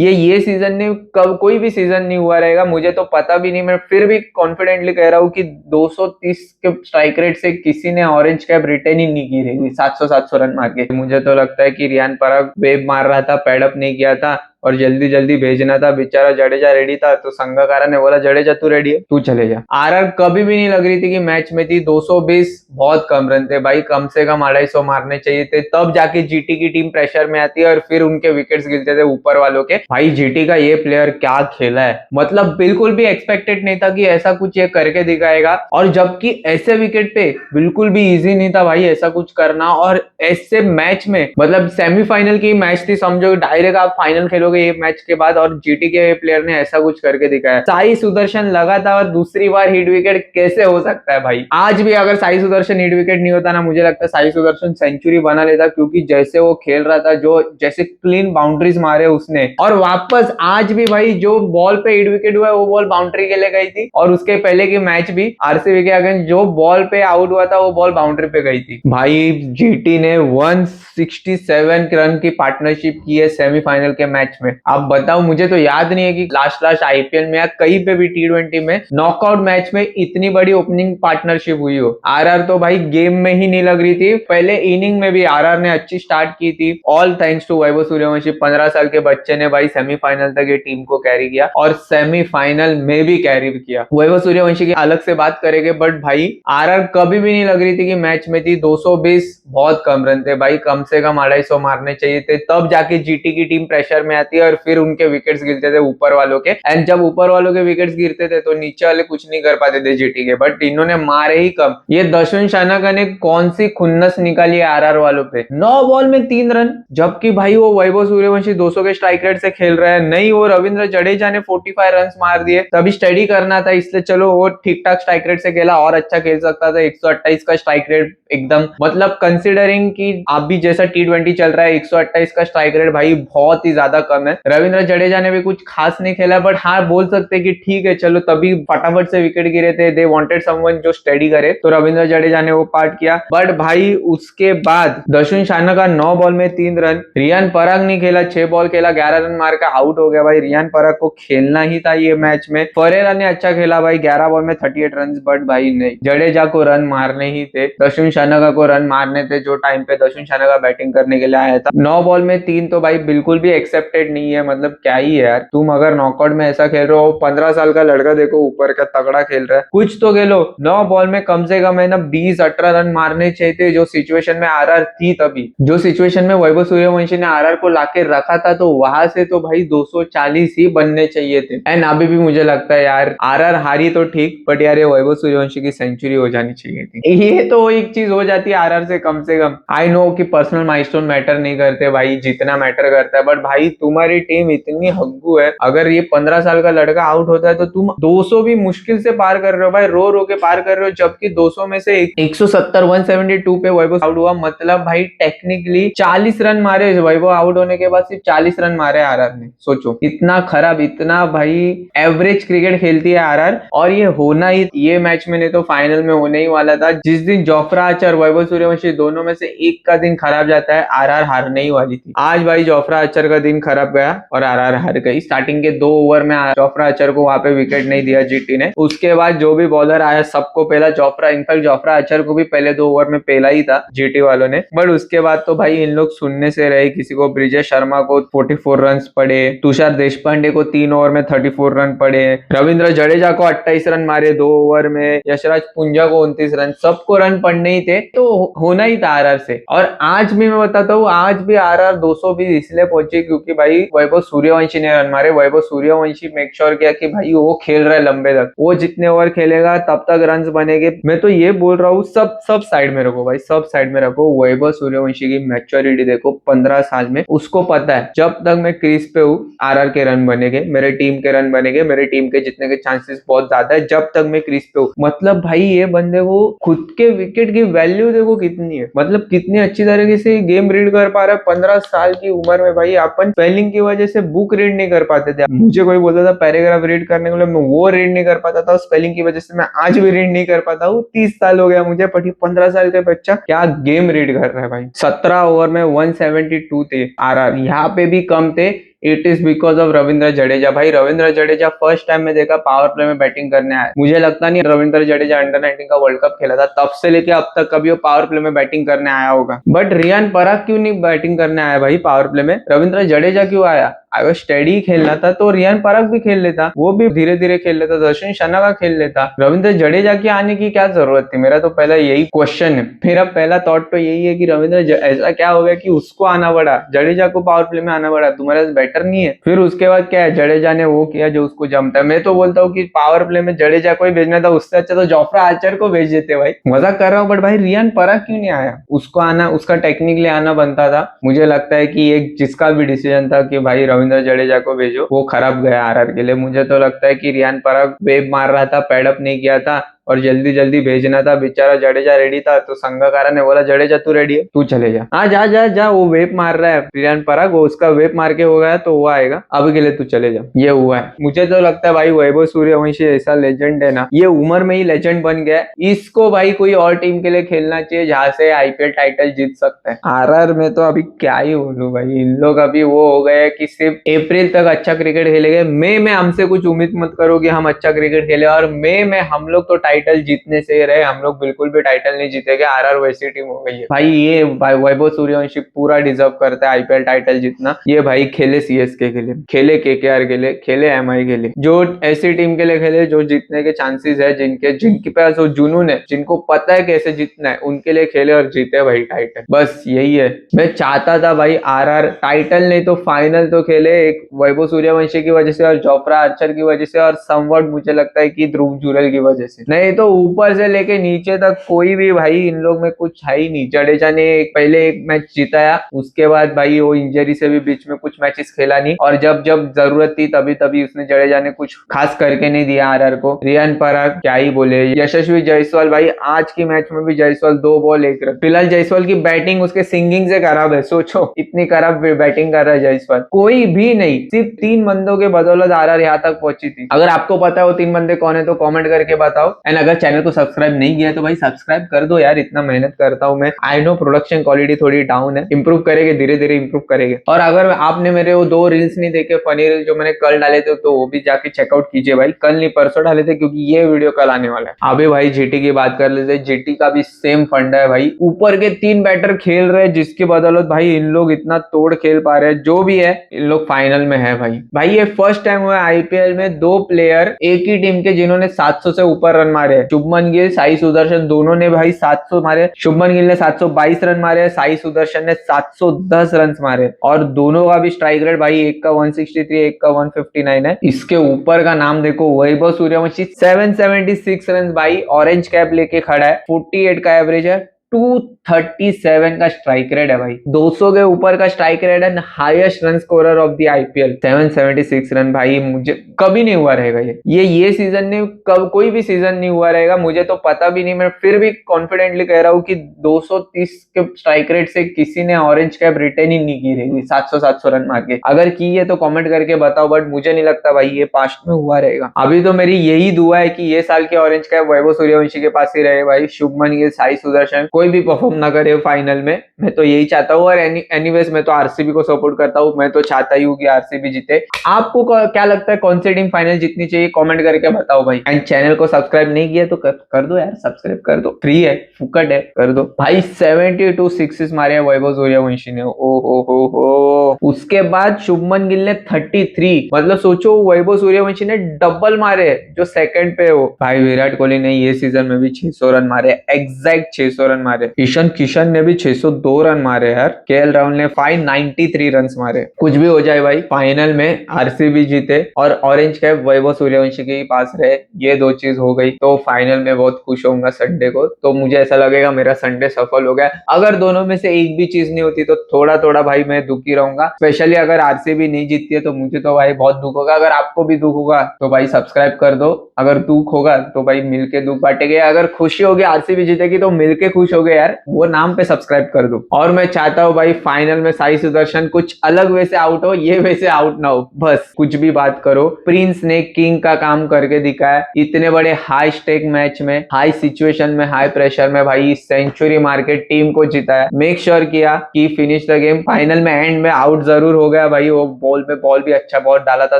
ये सीजन नहीं, कब कोई भी सीजन नहीं हुआ रहेगा। मुझे तो पता भी नहीं, मैं फिर भी कॉन्फिडेंटली कह रहा हूँ कि 230 के स्ट्राइक रेट से किसी ने ऑरेंज कैप रिटेन ही नहीं की रहेगी 700 रन मार के। मुझे तो लगता है कि रियान पराग वेव मार रहा था, पैडअप नहीं किया था और जल्दी जल्दी भेजना था। बेचारा जडेजा रेडी था तो संगकारा ने बोला जडेजा तू रेडी है, तू चले जा। आरआर कभी भी नहीं लग रही थी कि मैच में थी। 220 बहुत कम रन थे भाई, कम से कम 250 मारने चाहिए थे, तब जाके जीटी की टीम प्रेशर में आती है और फिर उनके विकेट्स गिरते थे ऊपर वालों के। भाई जीटी का ये प्लेयर क्या खेला है, मतलब बिल्कुल भी एक्सपेक्टेड नहीं था कि ऐसा कुछ ये करके दिखाएगा। और जबकि ऐसे विकेट पे बिल्कुल भी इजी नहीं था भाई ऐसा कुछ करना। और ऐसे मैच में, मतलब सेमीफाइनल की मैच थी समझो, डायरेक्ट आप फाइनल खेलोगे ये मैच के बाद, और जीटी के प्लेयर ने ऐसा कुछ करके दिखाया। साई सुदर्शन लगा था और दूसरी बार हिट विकेट कैसे हो सकता है भाई। आज भी अगर साई सुदर्शन हिट विकेट नहीं होता ना, मुझे लगता है साई सुदर्शन सेंचुरी बना लेता, क्योंकि जैसे वो खेल रहा था, जो जैसे क्लीन बाउंड्रीज मारे उसने। और वापस आज भी भाई जो बॉल पे हिट विकेट हुआ है वो बॉल बाउंड्री के लिए गई थी, और उसके पहले की मैच भी आरसीबी के अगेंस्ट जो बॉल पे आउट हुआ था वो बॉल बाउंड्री पे गई थी। भाई जीटी ने 167 रन की पार्टनरशिप की है सेमीफाइनल के मैच में। आप बताओ, मुझे तो याद नहीं है कि लास्ट आईपीएल में या कहीं पे भी T20 में नॉकआउट मैच में इतनी बड़ी ओपनिंग पार्टनरशिप हुई हो। आरआर तो भाई गेम में ही नहीं लग रही थी। पहले इनिंग में भी आरआर ने अच्छी स्टार्ट की थी, all thanks to Vaibhav Suryavanshi. 15 साल के बच्चे ने भाई सेमीफाइनल तक ये टीम को कैरी किया और सेमीफाइनल में भी कैरी किया। वैभव सूर्यवंशी की अलग से बात करेंगे, बट भाई आरआर कभी भी नहीं लग रही थी कि मैच में थी। 220 बहुत कम रन थे भाई, कम से कम 250 मारने चाहिए थे, तब जाके जीटी की टीम प्रेशर में आती है और फिर उनके विकेट्स गिरते थे ऊपर वालों के। एंड जब ऊपर वालों के विकेट्स गिरते थे तो नीचे वाले कुछ नहीं कर पाते थे जीटी के, बट इन्होंने मारे ही कम। ये दर्शन शानाका ने कौन सी खुन्नस निकाली है आरआर वालों पे, 9 बॉल में 3 रन, जबकि भाई वो वैभव सूर्यवंशी 200 के स्ट्राइक रेट से खेल रहा है। नहीं, वो रविंद्र जडेजा ने 45 रन मार दिए, तभी स्टडी करना था, इसलिए चलो वो ठीक ठाक स्ट्राइक रेट से खेला, और अच्छा खेल सकता था। 128 का स्ट्राइक रेट एकदम, मतलब कंसिडरिंग कि आप भी जैसा T20 चल रहा है, 128 का स्ट्राइक रेट भाई बहुत ही ज्यादा कम है। रविंद्र जडेजा ने भी कुछ खास नहीं खेला, बट हाँ बोल सकते कि ठीक है चलो, तभी फटाफट से विकेट गिरे थे। दे वांटेड समवन जो स्टडी करे, तो रविंद्र जडेजा ने वो पार्ट किया। बट भाई उसके बाद दर्शन शानाका 9 बॉल में 3 रन। रियान पराग नहीं खेला, 6 बॉल खेला, 11 रन मार का आउट हो गया। भाई रियान पराग को खेलना ही था ये मैच में। फरेरा ने अच्छा खेला भाई, 11 बॉल में 38 रन, बट भाई नहीं, जडेजा को रन मारने ही थे, दर्शन शानाका को रन मारने थे, जो टाइम पे दर्शन शानाका बैटिंग करने के लिए आया था। 9 बॉल में 3 तो भाई बिल्कुल भी एक्सेप्टेड नहीं है, मतलब क्या ही है यार। तुम अगर नॉकआउट में ऐसा खेल रहे हो, 15 साल का लड़का देखो ऊपर का तगड़ा खेल रहा है, कुछ तो खेलो। 9 बॉल में कम से कम है ना 20-18 रन मारने चाहिए थे, जो सिचुएशन में आरआर थी तभी, जो सिचुएशन में वैभव सूर्यवंशी ने आरआर को लाके रखा था, तो वहां से तो भाई 240 ही बनने चाहिए थे। एंड अभी भी मुझे लगता है यार आरआर हारी तो ठीक, बट यार ये वैभव सूर्यवंशी की सेंचुरी हो जानी चाहिए थी। ये तो एक चीज हो जाती है आरआर से कम से कम। आई नो कि पर्सनल माइलस्टोन मैटर नहीं करते भाई, जितना मैटर करता है, बट भाई तुम्हारी टीम इतनी हग्गू है, अगर ये 15 साल का लड़का आउट होता है तो तुम 200 भी मुश्किल से पार कर रहे हो भाई, रो रो के पार कर रहे हो। जबकि 200 में से 170 172 पे वैभव आउट हुआ, मतलब भाई टेक्निकली 40 रन मारे वैभव आउट होने के बाद, सिर्फ 40 रन मारे आरआर ने। सोचो इतना खराब, इतना भाई एवरेज क्रिकेट खेलती है आरआर। और ये होना ही, ये मैच में नहीं तो फाइनल में होने ही वाला था। जिस दिन जोफ्रा आर्चर वैभव सूर्यवंशी दोनों में से एक का दिन खराब जाता है, आरआर हारने ही वाली थी। आज भाई जोफ्रा आर्चर का दिन खराब गया और आरआर हार गई। स्टार्टिंग के 2 ओवर में जोफ्रा आर्चर को वहां पे विकेट नहीं दिया जीटी ने, उसके बाद जो भी बॉलर आया सबको पहला जोफ्रा, इनफैक्ट जोफ्रा आर्चर को भी पहले 2 ओवर में पहला ही था जीटी वालों ने। बट उसके बाद तो भाई इन लोग सुनने से रहे, किसी को ब्रिजेश शर्मा को 44 रन पड़े, तुषार देशपांडे को 3 ओवर में 34 रन पड़े, रविंद्र जडेजा को 28 रन मारे 2 ओवर में, यशराज पुंजा को 29 रन, सबको रन पड़ने ही थे, तो होना ही था आरआर से। और आज भी मैं बताता हूँ, आज भी आरआर 220 इसलिए पहुंची क्योंकि भाई वैभव सूर्यवंशी ने रन मारे। वैभव सूर्यवंशी मेक श्योर किया कि भाई वो खेल रहा है लंबे तक, वो जितने ओवर खेलेगा तब तक रन बनेंगे। मैं तो ये बोल रहा हूँ, सब सब साइड में रखो भाई, सब साइड में रखो। वैभव सूर्यवंशी की मैच्योरिटी देखो, 15 साल में उसको पता है जब तक मैं क्रीज पे हूँ आरआर के रन बनेंगे, मेरे टीम के रन बनेंगे, मेरे टीम के जीतने के चांसेस बहुत ज्यादा है जब तक मैं क्रीज पे हूँ। मतलब भाई ये बंदे को खुद के विकेट की वैल्यू देखो कितनी है, मतलब कितनी अच्छी तरीके से गेम रीड कर पा रहा है 15 साल की उम्र में। भाई अपन स्पेलिंग की वजह से बुक रीड नहीं कर पाते थे, मुझे कोई बोलता था पैराग्राफ रीड करने के लिए, मैं वो रीड नहीं कर पाता था, स्पेलिंग की वजह से मैं आज भी रीड नहीं कर पाता हूँ। 30 साल हो गया मुझे, पर 15 साल का बच्चा क्या गेम रीड कर रहा है भाई। 17 ओवर में 172 थे आरआर, यहाँ पे भी कम थे, it is because of Ravindra Jadeja. भाई रविंद्र जडेजा फर्स्ट टाइम में देखा पावर प्ले में बैटिंग करने आया, मुझे लगता नहीं रविंद्र जडेजा अंडर 19 का वर्ल्ड कप खेला था तब से लेके अब तक कभी वो पावर प्ले में बैटिंग करने आया होगा। बट रियान पराग क्यों नहीं बैटिंग करने आया भाई पावर प्ले में, रविंद्र जडेजा क्यों आया? अगर स्टेडी खेलना था तो रियान पराग भी खेल लेता, वो भी धीरे धीरे खेल लेता, दर्शन शनाका खेल लेता, रविंद्र जडेजा के आने की क्या जरूरत थी? मेरा तो पहला यही क्वेश्चन है, मेरा पहला थॉट तो यही है कि ऐसा क्या हो गया कि उसको आना पड़ा, जडेजा को पावर प्ले में आना पड़ा, तुम्हारे पास बैटर नहीं है? फिर उसके बाद क्या है, जडेजा ने वो किया जो उसको जमता है। मैं तो बोलता हूँ कि पावर प्ले में जडेजा को ही भेजना था, उससे अच्छा तो जोफ्रा आर्चर को भेज देते भाई। मजाक कर रहा हूँ, बट भाई रियान पराग क्यों नहीं आया? उसको आना, उसका टेक्निकली आना बनता था। मुझे लगता है कि एक जिसका भी डिसीजन था कि भाई रविंद्र जडेजा को भेजो, वो खराब गया आरआर के लिए। मुझे तो लगता है कि रियान पराग वेव मार रहा था, पैडअप नहीं किया था और जल्दी जल्दी भेजना था। बेचारा जडेजा रेडी था तो संगकारा ने बोला जडेजा तू रेडी है, तू चले जा, हाँ जा जा जा, वो वेप मार रहा है रियान पराग, वो उसका वेप मार के हो गया तो वो आएगा, अभी के लिए तू चले जा। ये हुआ है। मुझे तो लगता है भाई वैभव सूर्यवंशी ऐसा लेजेंड है ना, ये उम्र में ही लेजेंड बन गया है। इसको भाई कोई और टीम के लिए खेलना चाहिए जहां से आईपीएल टाइटल जीत सकता है। आरआर में तो अभी क्या ही बोलूं भाई, इन लोग अभी वो हो गए कि सिर्फ अप्रैल तक अच्छा क्रिकेट खेलेंगे, मई में हमसे कुछ उम्मीद मत करो कि हम अच्छा क्रिकेट खेले, और मई में हम लोग तो टाइटल जीतने से ही रहे, हम लोग बिल्कुल भी टाइटल नहीं जीतेंगे। आरआर वैसी टीम हो गई है भाई। ये वैभव सूर्यवंशी पूरा डिजर्व करता है आईपीएल टाइटल जीतना। ये भाई खेले सीएसके के लिए, खेले केकेआर के लिए, खेले एमआई के लिए, जो ऐसी टीम के लिए खेले जो जीतने के चांसेस है, जिनके पास वो जुनून है, जिनको पता है कैसे जीतना है, उनके लिए खेले और जीते भाई टाइटल। बस यही है। मैं चाहता था भाई आरआर टाइटल नहीं तो फाइनल तो खेले, एक वैभव सूर्यवंशी की वजह से और जोफ्रा आर्चर की वजह से, और समवट मुझे लगता है कि ध्रुव जुरल की वजह से। नहीं तो ऊपर से लेके नीचे तक कोई भी भाई इन लोग में कुछ है ही नहीं। जडेजा ने पहले एक मैच जिताया, उसके बाद भाई वो इंजरी से भी बीच में कुछ मैचेस खेला नहीं, और जब जब जरूरत थी तभी तभी उसने जडेजा ने कुछ खास करके नहीं दिया आरआर को। रियान पराग क्या ही बोले, यशस्वी जायसवाल भाई आज की मैच में भी जायसवाल 2 बॉल 1 रन। फिलहाल जायसवाल की बैटिंग उसके सिंगिंग से खराब है, सोचो इतनी खराब बैटिंग कर रहा है जायसवाल। कोई भी नहीं, सिर्फ 3 बंदों के बदौलत आरआर यहाँ तक पहुंची थी। अगर आपको पता है वो 3 बंदे कौन है तो कमेंट करके बताओ। एंड अगर चैनल को सब्सक्राइब नहीं किया तो भाई सब्सक्राइब कर दो यार, इतना मेहनत करता हूं मैं। आई नो प्रोडक्शन क्वालिटी थोड़ी डाउन है, इंप्रूव करेंगे, धीरे धीरे इंप्रूव करेंगे। और अगर आपने मेरे वो 2 रील्स नहीं देखे, फनी रील जो मैंने कल डाले थे, तो वो भी जाके चेकआउट कीजिए भाई। कल नहीं परसों डाले थे, क्योंकि ये वीडियो कल आने वाला है। अभी भाई जीटी की बात कर लेते हैं। जीटी का भी सेम फंडा है भाई, ऊपर के 3 बैटर खेल रहे हैं, जिसकी बदौलत भाई इन लोग इतना तोड़ खेल पा रहे हैं। जो भी है इन लोग फाइनल में है भाई। ये फर्स्ट टाइम हुआ है आईपीएल में 2 प्लेयर एक ही टीम के जिन्होंने 700 से ऊपर रन मारे हैं। शुभमन गिल, साई सुदर्शन दोनों ने भाई 700 मारे। शुभमन गिल ने 722 रन मारे, साई सुदर्शन ने 710 रन मारे, और दोनों का भी स्ट्राइक रेट भाई, एक का 163 एक का 159 है। इसके ऊपर का नाम देखो, वैभव सूर्यवंशी 776 रन भाई, ऑरेंज कैप लेके खड़ा है, 48 का एवरेज है, 237 का स्ट्राइक रेट है भाई, 200 के ऊपर का स्ट्राइक रेट है, highest run scorer of the IPL. 776 run भाई, मुझे कभी नहीं हुआ रहेगा ये सीजन नहीं, कब कोई भी सीजन नहीं हुआ रहेगा, मुझे तो पता भी नहीं। मैं फिर भी कॉन्फिडेंटली कह रहा हूँ कि 230 के स्ट्राइक रेट से किसी ने ऑरेंज कैप रिटेन ही नहीं की रहेगी 700 रन मार के। अगर की है तो कमेंट करके बताओ, बट मुझे नहीं लगता भाई ये पास्ट में हुआ रहेगा। अभी तो मेरी यही दुआ है कि ये साल के ऑरेंज कैप वैभव सूर्यवंशी के पास ही रहे भाई। शुभमन गिल, साई सुदर्शन कोई भी परफॉर्म ना करे फाइनल में, मैं तो यही चाहता हूँ। और एनीवेज मैं तो आरसीबी को सपोर्ट करता हूँ, मैं तो चाहता ही हूँ कि आरसीबी जीते। आपको क्या लगता है कौन सी टीम फाइनल जीतनी चाहिए, कमेंट करके बताओ भाई। एंड चैनल को सब्सक्राइब नहीं किया तो कर दो यार, सब्सक्राइब कर दो, फ्री है, फुकट है, कर दो भाई। 72 सिक्सेस मारे हैं वैभव सूर्यवंशी ने, ओ हो। उसके बाद शुभमन गिल ने 33, मतलब सोचो वैभव सूर्यवंशी ने डबल मारे जो सेकंड पे हो भाई। विराट कोहली ने ये सीजन में भी 600 रन मारे, एग्जैक्ट 600 रन मारे। ईशान किशन ने भी 602 रन मारे यार। केएल राहुल ने 593 रन मारे। कुछ भी हो जाए भाई, फाइनल में आरसीबी जीते और ऑरेंज कैप वैभव सूर्यवंशी के पास रहे, ये 2 चीज हो गई तो फाइनल में बहुत खुश होऊंगा संडे को। तो मुझे ऐसा लगेगा मेरा संडे सफल हो गया। अगर दोनों में से एक भी चीज नहीं होती तो थोड़ा थोड़ा भाई मैं दुखी रहूंगा, स्पेशली अगर आरसीबी नहीं जीतती है तो मुझे तो भाई बहुत दुख होगा। अगर आपको भी दुख होगा तो भाई सब्सक्राइब कर दो, अगर दुख होगा तो भाई मिलके दुख बांटेंगे, अगर खुशी होगी आरसीबी जीतेगी तो मिलके खुश होगी। करोगे यार, वो नाम पे सब्सक्राइब कर दो। और मैं चाहता हूँ भाई फाइनल में साई सुदर्शन कुछ अलग वैसे आउट हो, ये वैसे आउट ना हो, बस कुछ भी बात करो। प्रिंस ने किंग का काम करके दिखाया इतने बड़े हाई स्टेक मैच में, हाई सिचुएशन में, हाई प्रेशर में भाई सेंचुरी मार के टीम को जिताया, मेक श्योर किया कि फिनिश द गेम। फाइनल में एंड में आउट जरूर हो गया भाई, वो बॉल में बॉल भी अच्छा बॉल डाला था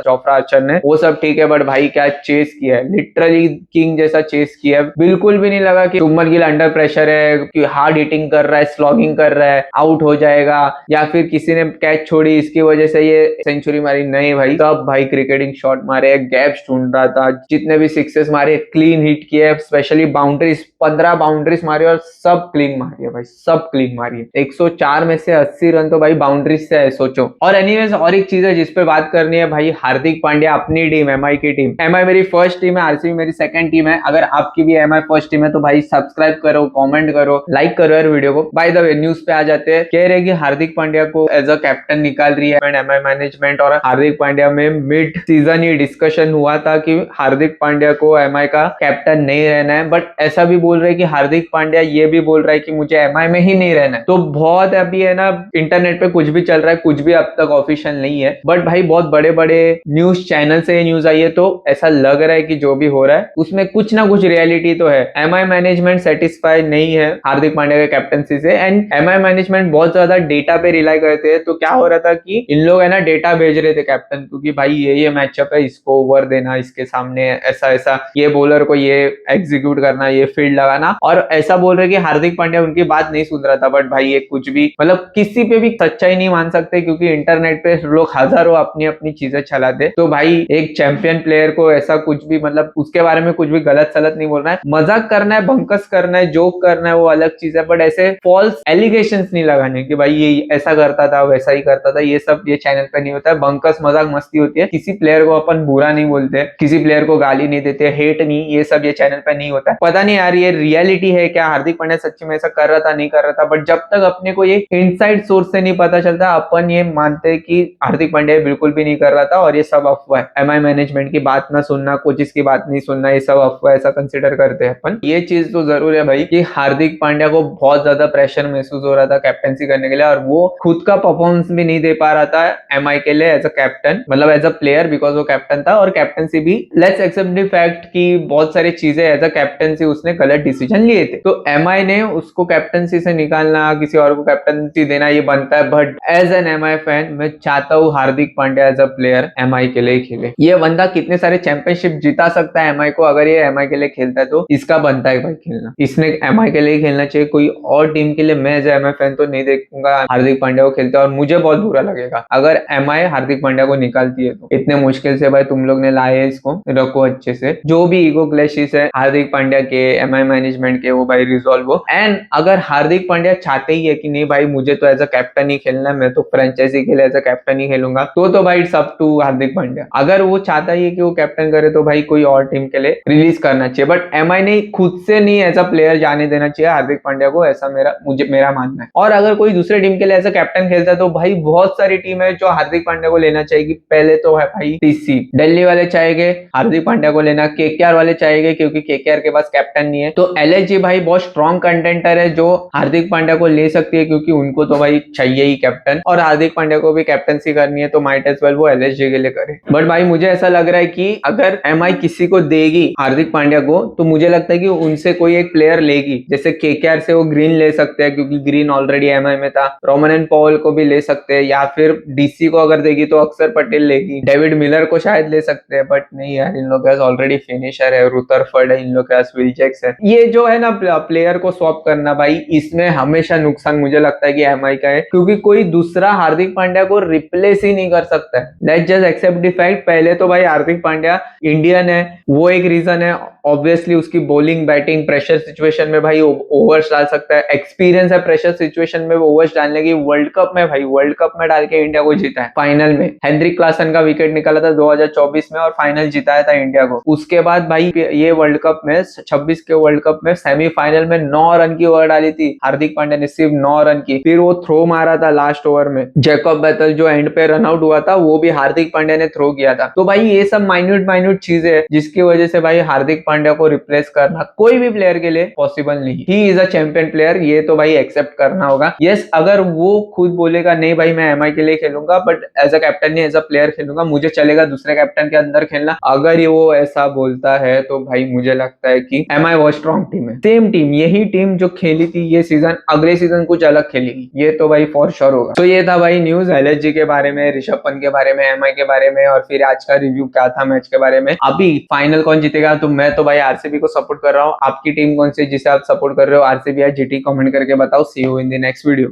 जोफ्रा आर्चर ने, वो सब ठीक है, बट भाई क्या चेस किया है, लिटरली किंग जैसा चेस किया है। बिल्कुल भी नहीं लगा कि शुभमन गिल अंडर प्रेशर है, कि हार्ड हिटिंग कर रहा है, स्लॉगिंग कर रहा है, आउट हो जाएगा, या फिर किसी ने कैच छोड़ी इसकी वजह से ये सेंचुरी मारी। नहीं भाई, सब भाई क्रिकेटिंग शॉट मारे, गैप्स ढूंढ रहा था, जितने भी सिक्सेस मारे क्लीन हिट किए, स्पेशली बाउंड्रीज 15 बाउंड्रीज मारी और सब क्लीन मारी है भाई, सब क्लीन मारी है। 104 में से 80 रन तो भाई बाउंड्रीज से है, सोचो। और एनीवेज और एक चीज है जिस पे बात करनी है भाई, हार्दिक पांड्या अपनी टीम एमआई की टीम, एमआई मेरी फर्स्ट टीम है, आरसीबी मेरी सेकंड टीम है। अगर आपकी भी एमआई फर्स्ट टीम है तो भाई सब्सक्राइब करो, कमेंट करो, लाइक करो यार वीडियो को। बाय द वे न्यूज पे आ जाते हैं, कह रहे कि हार्दिक पांड्या को एज अ कैप्टन निकाल रही है एमआई मैनेजमेंट, और हार्दिक पांड्या में मिड सीजन ये डिस्कशन हुआ था कि हार्दिक पांड्या को एमआई का कैप्टन नहीं रहना है, बट ऐसा भी बोल रहे हैं कि हार्दिक पांड्या ये भी बोल रहा है कि मुझे एमआई में ही नहीं रहना है। तो बहुत अभी है ना, इंटरनेट पे कुछ भी चल रहा है, कुछ भी अब तक ऑफिशियल नहीं है, बट भाई बहुत बड़े बड़े न्यूज चैनल से ये न्यूज आई है, तो ऐसा लग रहा है कि जो भी हो रहा है उसमें कुछ ना कुछ रियलिटी तो है। एमआई मैनेजमेंट सेटिस्फाई नहीं है हार्दिक पांड्या के कैप्टनसी से, एंड एमआई मैनेजमेंट बहुत ज्यादा डेटा पे रिलाई करते हैं। तो क्या हो रहा था कि इन लोग है ना डेटा भेज रहे थे कैप्टन को कि भाई ये मैचअप है, इसको ओवर देना, इसके सामने ऐसा ऐसा, ये बॉलर को ये एग्जीक्यूट करना, ये फील्ड लगाना, और ऐसा बोल रहे कि हार्दिक पांड्या उनकी बात नहीं सुन रहा था। बट भाई ये कुछ भी मतलब किसी पे भी सच्चाई नहीं मान सकते, क्योंकि इंटरनेट पे लोग हजारों अपनी अपनी चीजें चलाते। तो भाई एक चैंपियन प्लेयर को ऐसा कुछ भी मतलब उसके बारे में कुछ भी गलत सलत नहीं बोलना है, मजाक करना है, बंकस करना है, जोक करना है, वो अलग चीज है, बट ऐसे फॉल्स एलिगेशंस नहीं लगाने कि भाई ये ऐसा करता था वैसा ही करता था, ये सब ये चैनल पे नहीं होता है। बंकस मजाक मस्ती होती है, किसी प्लेयर को अपन बुरा नहीं बोलते, किसी प्लेयर को गाली नहीं देते, हेट नहीं, ये सब ये चैनल पे नहीं होता है। पता नहीं यार ये रियलिटी है क्या, हार्दिक पांड्या सच्ची में ऐसा कर रहा था नहीं कर रहा था, बट जब तक अपने को ये इनसाइड सोर्स से नहीं पता चलता अपन ये मानते हैं कि हार्दिक पांड्या बिल्कुल भी नहीं कर रहा था और ये सब अफवाह है। एमआई मैनेजमेंट की बात ना सुनना, कोचिस की बात नहीं सुनना, ये सब अफवाह ऐसा कंसिडर करते हैं अपन। ये चीज तो जरूर है भाई कि हार्दिक पांड्या को बहुत ज्यादा प्रेशर महसूस हो रहा था कैप्टनसी करने के लिए, और वो खुद का परफॉर्मेंस भी नहीं दे पा रहा था एमआई के लिए एज अ कैप्टन, मतलब एज अ प्लेयर, बिकॉज वो कैप्टन था, और कैप्टनसी भी लेट्स एक्सेप्ट द फैक्ट कि बहुत सारी चीजें एज अ कैप्टनसी उसने गलत डिसीजन लिए थे, तो एमआई ने उसको कैप्टनसी से निकालना, किसी और को कैप्टनसी देना, ये बनता है। But as an MI fan मैं चाहता हूँ Hardik Pandya as a player MI के लिए खेले। ये बंदा कितने सारे चैंपियनशिप जिता सकता है एमआई को, अगर ये एमआई के लिए खेलता है तो इसका बनता है भाई खेलना, इसने एमआई के लिए खेलना चाहिए। कोई और टीम के लिए मैं एज एमआई फैन तो नहीं देखूंगा हार्दिक पांड्या को खेलते, और मुझे बहुत बुरा लगेगा अगर एमआई हार्दिक पांड्या को निकालती है। तो इतने मुश्किल से भाई तुम लोग ने लाए है, इसको रखो अच्छे से, जो भी ईगो क्लैशेस है हार्दिक पांड्या के एमआई मैनेजमेंट के वो भाई रिजॉल्व हो। एंड अगर हार्दिक पांड्या चाहते ही है कि नहीं भाई मुझे तो एज अ कैप्टन ही खेलना है, मैं तो फ्रेंचाइजी के लिए एज अ कैप्टन ही खेलूंगा, तो भाई it's up to Hardik Pandya. अगर वो चाहता ही है कि वो कैप्टन करे तो भाई कोई और टीम के लिए रिलीज करना चाहिए, बट एमआई ने खुद से नहीं एज अ प्लेयर जाने देना चाहिए हार्दिक पांड्या को, ऐसा मेरा मानना है। और अगर कोई दूसरे टीम के लिए एज अ कैप्टन खेलता है तो भाई बहुत सारी टीम है जो हार्दिक पांड्या को लेना चाहिए। पहले तो है भाई टीसी, दिल्ली वाले चाहेंगे हार्दिक पांड्या को लेना, केकेआर वाले चाहेंगे क्योंकि केकेआर के पास कैप्टन नहीं है, तो एलएसजी भाई बहुत स्ट्रॉन्ग कंटेंटर है जो हार्दिक पांड्या को ले सकती है, क्योंकि उनको तो भाई चाहिए ही कैप्टन, और हार्दिक पांड्या को भी कैप्टनसी करनी है, तो माइट एज वेल वो एलएसजी के लिए करे। बट भाई मुझे ऐसा लग रहा है कि अगर एमआई किसी को देगी हार्दिक पांड्या को, तो मुझे लगता है कि उनसे कोई एक प्लेयर लेगी, जैसे केकेआर से वो ग्रीन ले सकते हैं क्योंकि ग्रीन ऑलरेडी एमआई में था, रोमन एंड पॉल को भी ले सकते हैं, या फिर डीसी को अगर देगी तो अक्षर पटेल लेगी, डेविड मिलर को शायद ले सकते हैं, बट नहीं यार इन लोग के पास ऑलरेडी फिनिशर है, रुदरफोर्ड है, इन लोग के पास विल जैक्स है। ये जो है ना प्लेयर को स्वैप करना भाई, इसमें हमेशा नुकसान मुझे लगता है कि एमआई का है, क्योंकि कोई दूसरा हार्दिक पांड्या को रिप्लेस ही नहीं कर सकता है। Let's just accept the fact, पहले तो भाई हार्दिक पांड्या इंडियन है, वो एक रीजन है, ऑब्वियसली उसकी बॉलिंग बैटिंग प्रेशर सिचुएशन में भाई ओवर्स डाल सकता है, एक्सपीरियंस है प्रेशर सिचुएशन में ओवर्स डालने की। वर्ल्ड कप में भाई, वर्ल्ड कप में डाल के इंडिया को जीता है, फाइनल में हेनरिक क्लासन का विकेट निकाला था 2024 में और फाइनल जिताया था इंडिया को। उसके बाद भाई ये वर्ल्ड कप में 26 के वर्ल्ड कप में सेमीफाइनल में 9 रन की ओवर डाली थी हार्दिक पांड्या ने, सिर्फ 9 रन की, फिर वो थ्रो मारा था लास्ट ओवर में, जैकब बैतल जो एंड पे रन आउट हुआ था वो भी हार्दिक पांड्या ने थ्रो किया था। तो भाई ये सब माइन्यूट चीजें है जिसकी वजह से भाई हार्दिक पांड्या को रिप्लेस करना कोई भी प्लेयर के लिए पॉसिबल नहीं। He is a champion player, ये तो भाई एक्सेप्ट करना होगा। यस, अगर वो खुद बोलेगा नहीं भाई मैं एमआई के लिए खेलूंगा, बट एज अ कैप्टन नहीं एज अ प्लेयर खेलूंगा, मुझे चलेगा दूसरे कैप्टन के अंदर खेलना, अगर ये वो ऐसा बोलता है तो भाई मुझे लगता है कि एमआई वो स्ट्रॉन्ग टीम है। सेम टीम, यही टीम जो खेली थी ये सीजन, अगले सीजन कुछ अलग खेलेगी, ये तो भाई फॉर श्योर होगा। तो ये था भाई न्यूज एलएसजी के बारे में, ऋषभ पंत के बारे में, एमआई के बारे में, और फिर आज का रिव्यू क्या था मैच के बारे में। अभी फाइनल कौन जीतेगा, तो मैं तो भाई आरसीबी को सपोर्ट कर रहा हूँ। आपकी टीम कौन सी जिसे आप सपोर्ट कर रहे हो, आरसीबी या जीटी, कमेंट करके बताओ। See you in the next video.